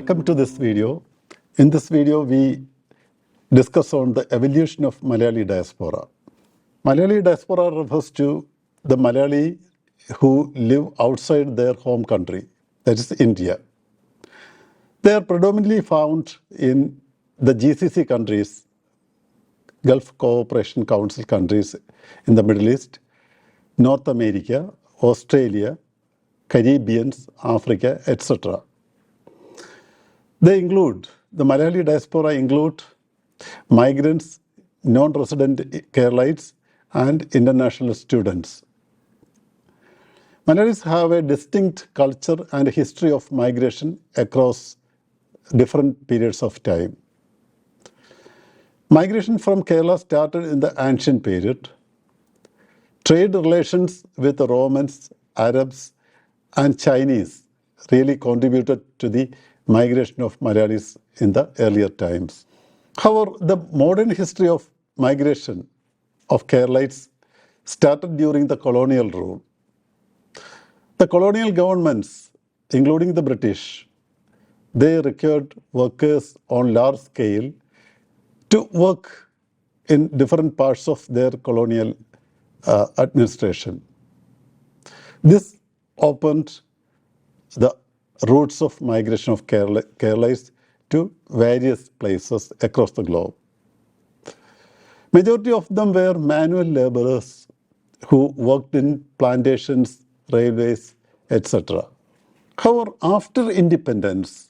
Welcome to this video. In this video, we discuss on the evolution of Malayali diaspora. Malayali diaspora refers to the Malayali who live outside their home country, that is India. They are predominantly found in the GCC countries, Gulf Cooperation Council countries in the Middle East, North America, Australia, Caribbeans, Africa, etc. The Malayali diaspora include migrants, non-resident Keralites, and international students. Malayalis have a distinct culture and history of migration across different periods of time. Migration from Kerala started in the ancient period. Trade relations with the Romans, Arabs, and Chinese really contributed to the migration of Malayalis in the earlier times. However, the modern history of migration of Keralites started during the colonial rule. The colonial governments, including the British, they required workers on large scale to work in different parts of their colonial administration. This opened the routes of migration of Keralites to various places across the globe. Majority of them were manual laborers who worked in plantations, railways, etc. However, after independence,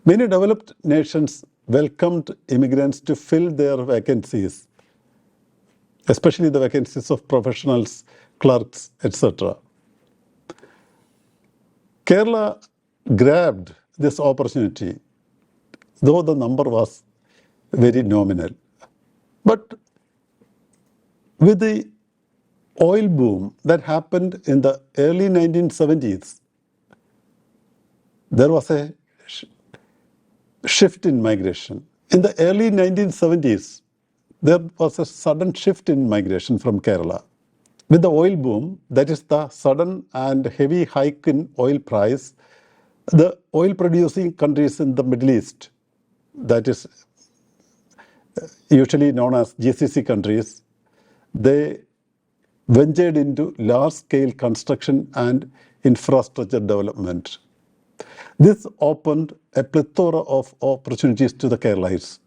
many developed nations welcomed immigrants to fill their vacancies, especially the vacancies of professionals, clerks, etc. Kerala grabbed this opportunity, though the number was very nominal. But with the oil boom that happened in the early 1970s, there was a shift in migration. In the early 1970s, there was a sudden shift in migration from Kerala. With the oil boom, that is the sudden and heavy hike in oil price, the oil-producing countries in the Middle East, that is usually known as GCC countries, they ventured into large-scale construction and infrastructure development. This opened a plethora of opportunities to the Keralites.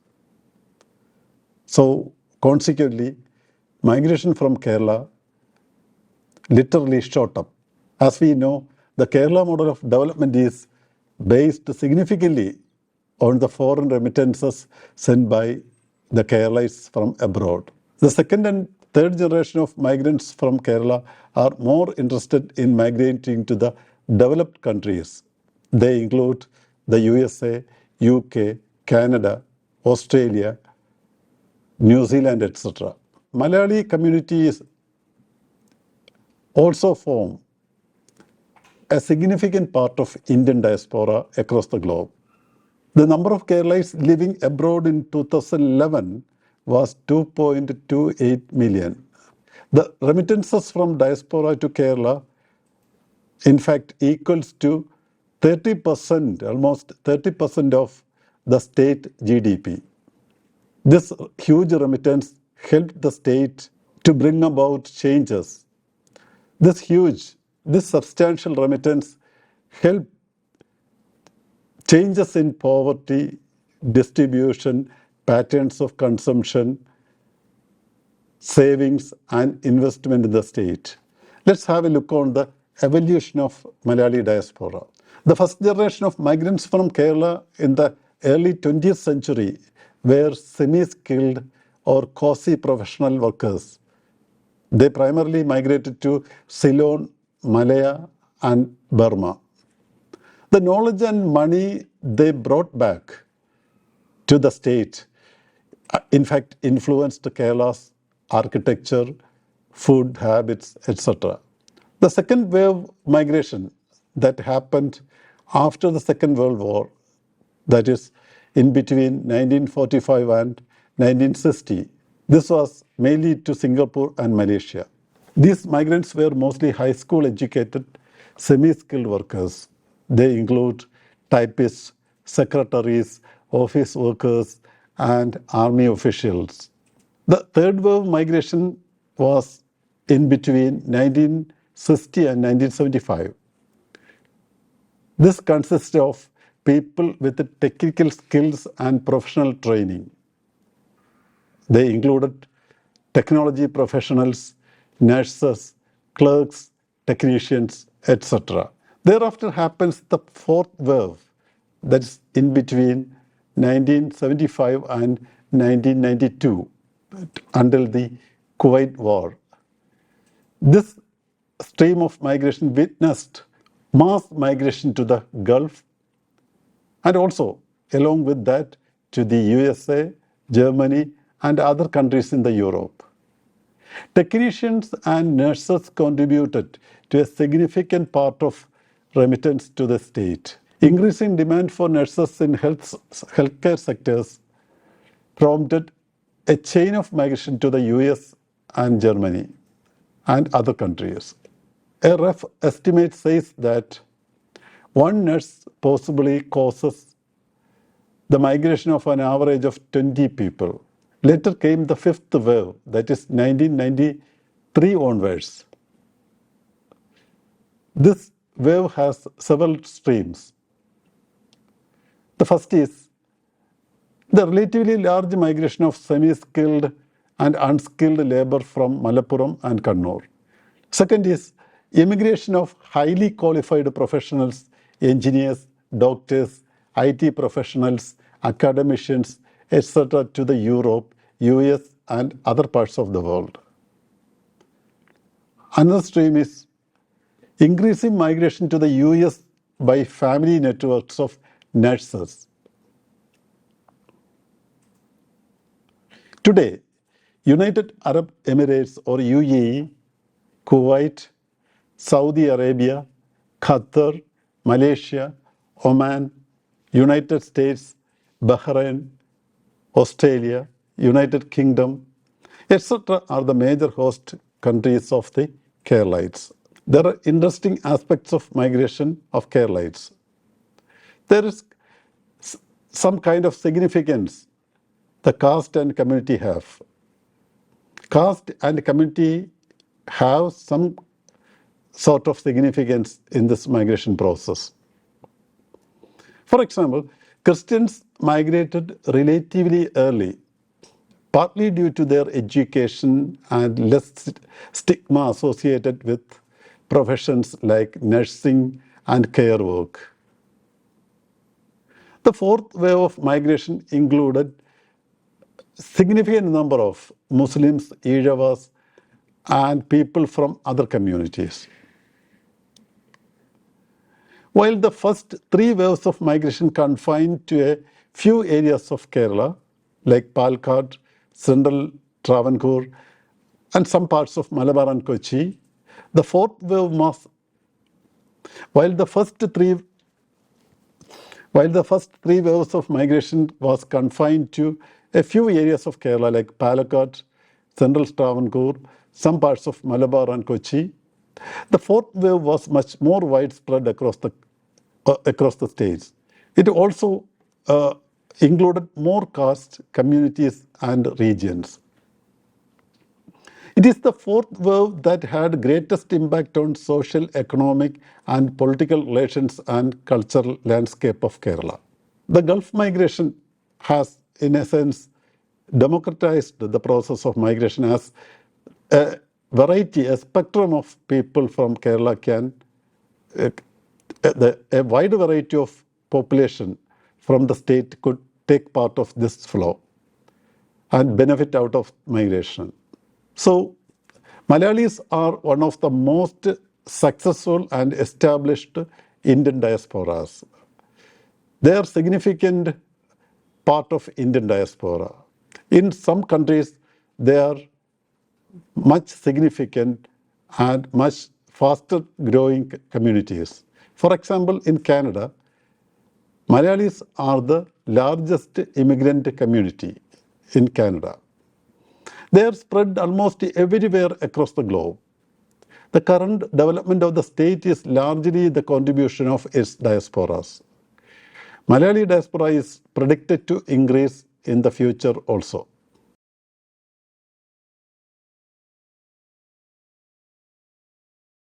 So, consequently, migration from Kerala literally shot up. As we know, the Kerala model of development is based significantly on the foreign remittances sent by the Keralites from abroad. The second and third generation of migrants from Kerala are more interested in migrating to the developed countries. They include the USA, UK, Canada, Australia, New Zealand, etc. Malayali communities also form a significant part of Indian diaspora across the globe. The number of Keralites living abroad in 2011 was 2.28 million. The remittances from diaspora to Kerala, in fact, equals to 30%, almost 30% of the state GDP. This huge remittance helped the state to bring about changes. This substantial remittance helped changes in poverty, distribution, patterns of consumption, savings, and investment in the state. Let's have a look on the evolution of Malayali diaspora. The first generation of migrants from Kerala in the early 20th century were semi-skilled or quasi-professional workers. They primarily migrated to Ceylon, Malaya, and Burma. The knowledge and money they brought back to the state, in fact, influenced Kerala's architecture, food habits, etc. The second wave migration that happened after the Second World War, that is in between 1945 and 1960, this was mainly to Singapore and Malaysia. These migrants were mostly high school educated, semi-skilled workers. They include typists, secretaries, office workers, and army officials. The third wave migration was in between 1960 and 1975. This consists of people with technical skills and professional training. They included technology professionals, nurses, clerks, technicians, etc. Thereafter happens the fourth wave, that is in between 1975 and 1992 until the Kuwait War. This stream of migration witnessed mass migration to the Gulf and also, along with that, to the USA, Germany, and other countries in the Europe. Technicians and nurses contributed to a significant part of remittance to the state. Increasing demand for nurses in healthcare sectors prompted a chain of migration to the US and Germany and other countries. A rough estimate says that one nurse possibly causes the migration of an average of 20 people. Later came the fifth wave, that is 1993 onwards. This wave has several streams. The first is the relatively large migration of semi-skilled and unskilled labor from Malappuram and Kannur. Second is immigration of highly qualified professionals, engineers, doctors, IT professionals, academicians, etc. to the Europe, US, and other parts of the world. Another stream is increasing migration to the US by family networks of nurses. Today, United Arab Emirates or UAE, Kuwait, Saudi Arabia, Qatar, Malaysia, Oman, United States, Bahrain, Australia, United Kingdom, etc. are the major host countries of the Keralites. There are interesting aspects of migration of Keralites. There is some kind of significance the caste and community have. Caste and community have some sort of significance in this migration process. For example, Christians migrated relatively early, partly due to their education and less stigma associated with professions like nursing and care work. The fourth wave of migration included significant number of Muslims, Ijavas, and people from other communities. While the first three waves of migration confined to a few areas of Kerala, like Palakkad, Central Travancore, and some parts of Malabar and Kochi, the fourth wave was, while the first three waves of migration was confined to a few areas of Kerala like Palakkad, Central Travancore, some parts of Malabar and Kochi, the fourth wave was much more widespread across the states. It also included more castes, communities, and regions. It is the fourth wave that had greatest impact on social, economic, and political relations and cultural landscape of Kerala. The Gulf migration has, in a sense, democratized the process of migration as a variety, a spectrum of people from Kerala can, a wide variety of population from the state could take part of this flow and benefit out of migration. So, Malayalis are one of the most successful and established Indian diasporas. They are significant part of Indian diaspora. In some countries, they are much significant and much faster growing communities. For example, in Canada, Malayalis are the largest immigrant community in Canada. They are spread almost everywhere across the globe. The current development of the state is largely the contribution of its diasporas. Malayali diaspora is predicted to increase in the future also.